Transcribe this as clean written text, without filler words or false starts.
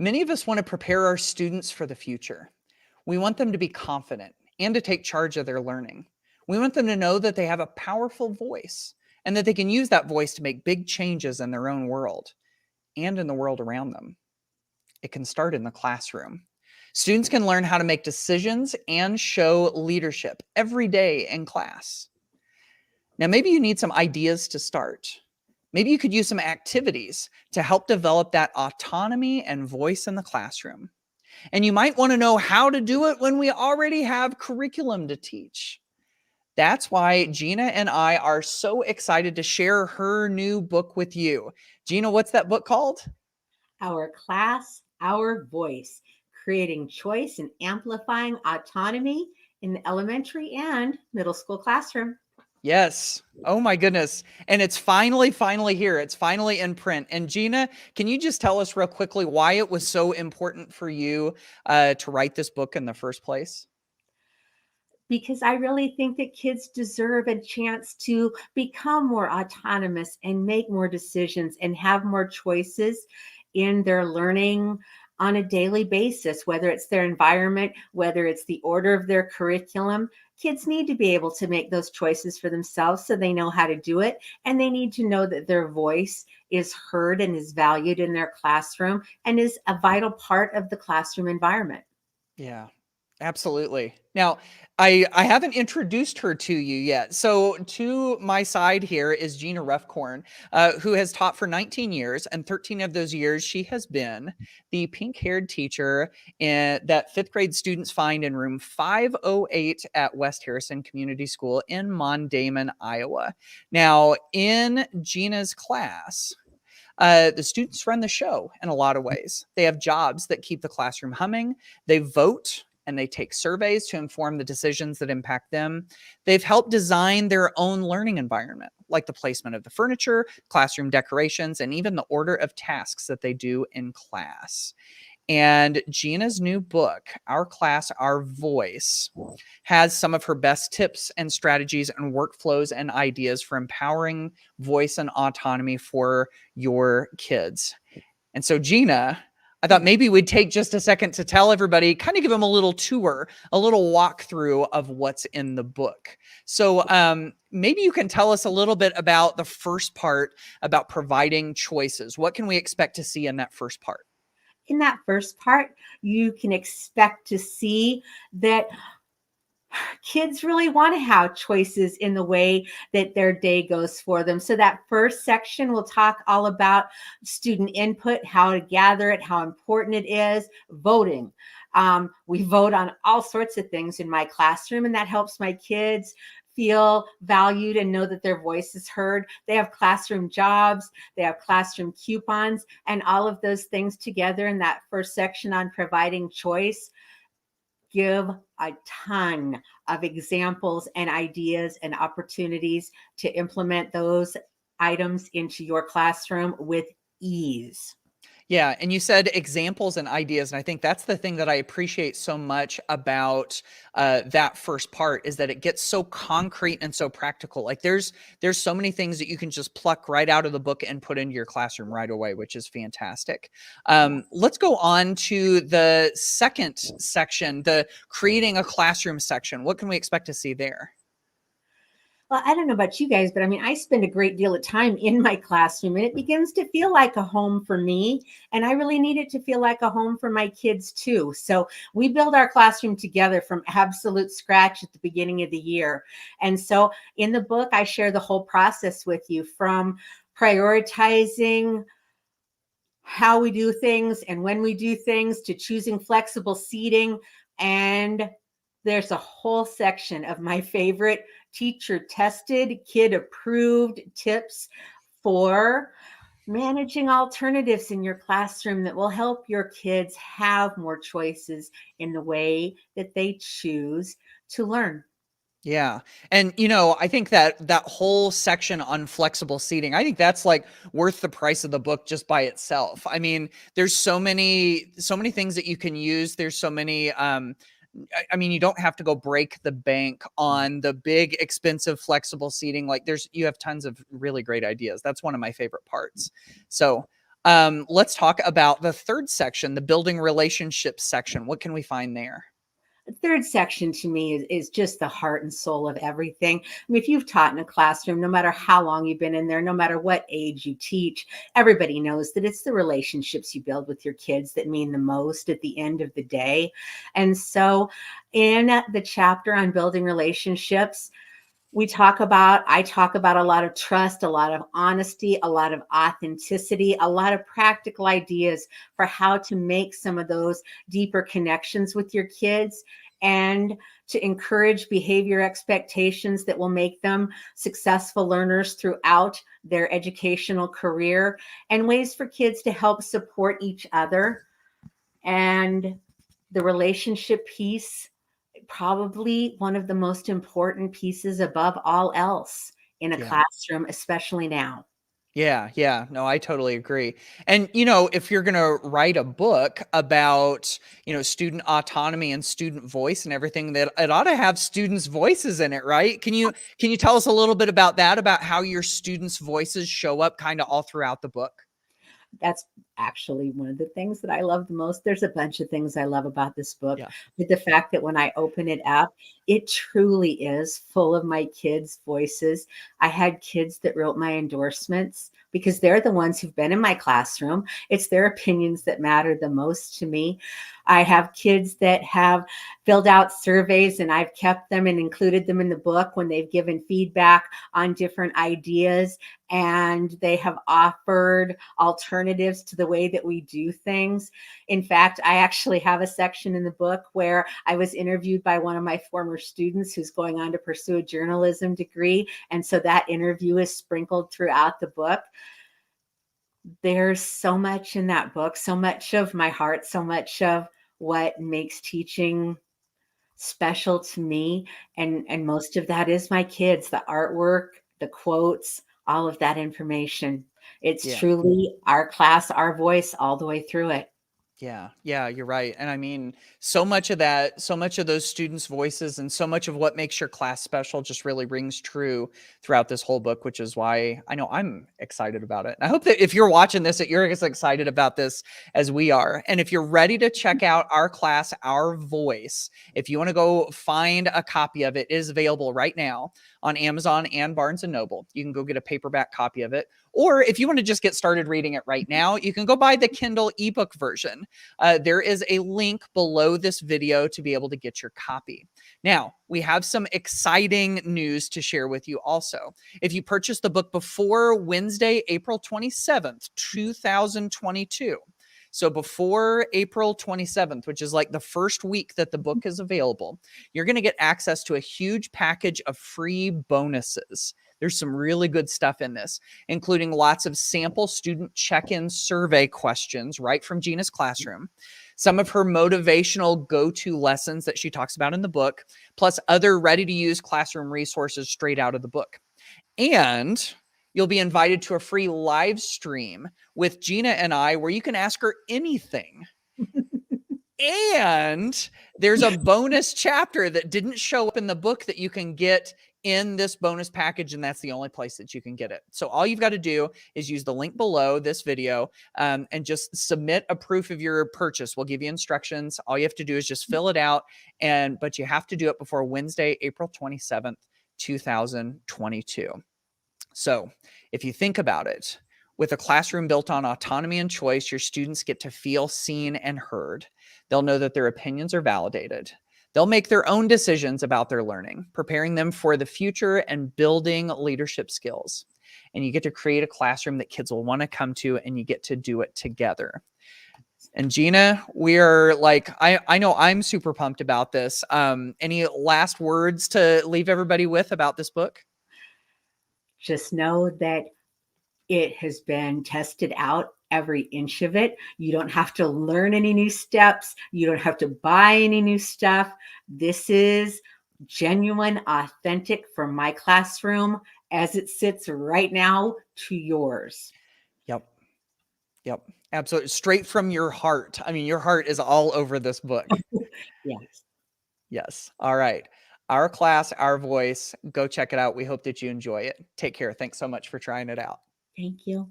Many of us want to prepare our students for the future. We want them to be confident and to take charge of their learning. We want them to know that they have a powerful voice and that they can use that voice to make big changes in their own world and in the world around them. It can start in the classroom. Students can learn how to make decisions and show leadership every day in class. Now, maybe you need some ideas to start. Maybe you could use some activities to help develop that autonomy and voice in the classroom. And you might want to know how to do it when we already have curriculum to teach. That's why Gina and I are so excited to share her new book with you. Gina, what's that book called? Our Class, Our Voice, Creating Choice and Amplifying Autonomy in the Elementary and Middle School Classroom. Yes. Oh my goodness. And it's finally here. It's finally in print. And Gina, can you just tell us real quickly why it was so important for you to write this book in the first place? Because I really think that kids deserve a chance to become more autonomous and make more decisions and have more choices in their learning on a daily basis, whether it's their environment, whether it's the order of their curriculum. Kids need to be able to make those choices for themselves so they know how to do it. And they need to know that their voice is heard and is valued in their classroom and is a vital part of the classroom environment. Yeah, absolutely. Now, I haven't introduced her to you yet. So to my side here is Gina Ruffcorn, who has taught for 19 years, and 13 of those years she has been the pink-haired teacher that fifth grade students find in room 508 at West Harrison Community School in Mondayman, Iowa. Now, in Gina's class, the students run the show in a lot of ways. They have jobs that keep the classroom humming. They vote and they take surveys to inform the decisions that impact them. They've helped design their own learning environment, like the placement of the furniture, classroom decorations, and even the order of tasks that they do in class. And Gina's new book, Our Class, Our Voice, has some of her best tips and strategies and workflows and ideas for empowering voice and autonomy for your kids. And so, Gina, I thought maybe we'd take just a second to tell everybody, kind of give them a little tour, a little walkthrough of what's in the book. So maybe you can tell us a little bit about the first part about providing choices. What can we expect to see in that first part? In that first part, you can expect to see that kids really want to have choices in the way that their day goes for them. So that first section will talk all about student input, how to gather it, how important it is, voting. We vote on all sorts of things in my classroom, and that helps my kids feel valued and know that their voice is heard. They have classroom jobs, they have classroom coupons, and all of those things together in that first section on providing choice give a ton of examples and ideas and opportunities to implement those items into your classroom with ease. Yeah, and you said examples and ideas, and I think that's the thing that I appreciate so much about that first part is that it gets so concrete and so practical. Like there's so many things that you can just pluck right out of the book and put into your classroom right away, which is fantastic. Let's go on to the second section, the creating a classroom section. What can we expect to see there? Well, I don't know about you guys, but I mean, I spend a great deal of time in my classroom and it begins to feel like a home for me. And I really need it to feel like a home for my kids too. So we build our classroom together from absolute scratch at the beginning of the year. And so in the book, I share the whole process with you, from prioritizing how we do things and when we do things to choosing flexible seating. And there's a whole section of my favorite teacher tested, kid approved tips for managing alternatives in your classroom that will help your kids have more choices in the way that they choose to learn. Yeah. And I think that whole section on flexible seating, I think that's like worth the price of the book just by itself. I mean, there's so many things that you can use. There's so many I mean, you don't have to go break the bank on the big expensive flexible seating. Like you have tons of really great ideas. That's one of my favorite parts. So Let's talk about the third section, the building relationships section. What can we find there? The third section to me is just the heart and soul of everything. I mean, if you've taught in a classroom, no matter how long you've been in there, no matter what age you teach, everybody knows that it's the relationships you build with your kids that mean the most at the end of the day. And so in the chapter on building relationships, I talk about a lot of trust, a lot of honesty, a lot of authenticity, a lot of practical ideas for how to make some of those deeper connections with your kids and to encourage behavior expectations that will make them successful learners throughout their educational career, and ways for kids to help support each other. And the relationship piece, probably one of the most important pieces above all else in a Yeah. classroom, especially now. Yeah. No, I totally agree. And, you know, if you're going to write a book about, you know, student autonomy and student voice and everything, that it ought to have students' voices in it, right? Can you tell us a little bit about that, about how your students' voices show up kind of all throughout the book? That's actually one of the things that I love the most. There's a bunch of things I love about this book, Yeah. but the fact that when I open it up, it truly is full of my kids' voices. I had kids that wrote my endorsements because they're the ones who've been in my classroom. It's their opinions that matter the most to me. I have kids that have filled out surveys and I've kept them and included them in the book when they've given feedback on different ideas, and they have offered alternatives to the way that we do things. In fact, I actually have a section in the book where I was interviewed by one of my former students who's going on to pursue a journalism degree. And so that interview is sprinkled throughout the book. There's so much in that book, so much of my heart, so much of what makes teaching special to me. And most of that is my kids, the artwork, the quotes, all of that information. It's Yeah. truly our class, our voice all the way through it. Yeah, you're right. And I mean, so much of that, so much of those students' voices and so much of what makes your class special just really rings true throughout this whole book, which is why I know I'm excited about it. And I hope that if you're watching this, that you're as excited about this as we are. And if you're ready to check out our class, Our Voice, if you want to go find a copy of it, it is available right now on Amazon and Barnes and Noble. You can go get a paperback copy of it. Or if you want to just get started reading it right now, you can go buy the Kindle ebook version. There is a link below this video to be able to get your copy. Now, we have some exciting news to share with you also. If you purchase the book before Wednesday, April 27th, 2022, so before April 27th, which is like the first week that the book is available, you're going to get access to a huge package of free bonuses. There's some really good stuff in this, including lots of sample student check-in survey questions right from Gina's classroom, some of her motivational go-to lessons that she talks about in the book, plus other ready-to-use classroom resources straight out of the book. And you'll be invited to a free live stream with Gina and I where you can ask her anything. And there's a bonus chapter that didn't show up in the book that you can get in this bonus package, and that's the only place that you can get it. So all you've got to do is use the link below this video and just submit a proof of your purchase. We'll give you instructions. All you have to do is just fill it out, but you have to do it before Wednesday, April 27th, 2022. So if you think about it, with a classroom built on autonomy and choice, your students get to feel seen and heard. They'll know that their opinions are validated. They'll make their own decisions about their learning, preparing them for the future and building leadership skills. And you get to create a classroom that kids will want to come to, and you get to do it together. And Gina, we are like, I know I'm super pumped about this. Any last words to leave everybody with about this book? Just know that it has been tested out, every inch of it. You don't have to learn any new steps. You don't have to buy any new stuff. This is genuine, authentic from my classroom as it sits right now to yours. Yep. Yep. Absolutely. Straight from your heart. I mean, your heart is all over this book. Yes. Yes. All right. Our class, Our Voice. Go check it out. We hope that you enjoy it. Take care. Thanks so much for trying it out. Thank you.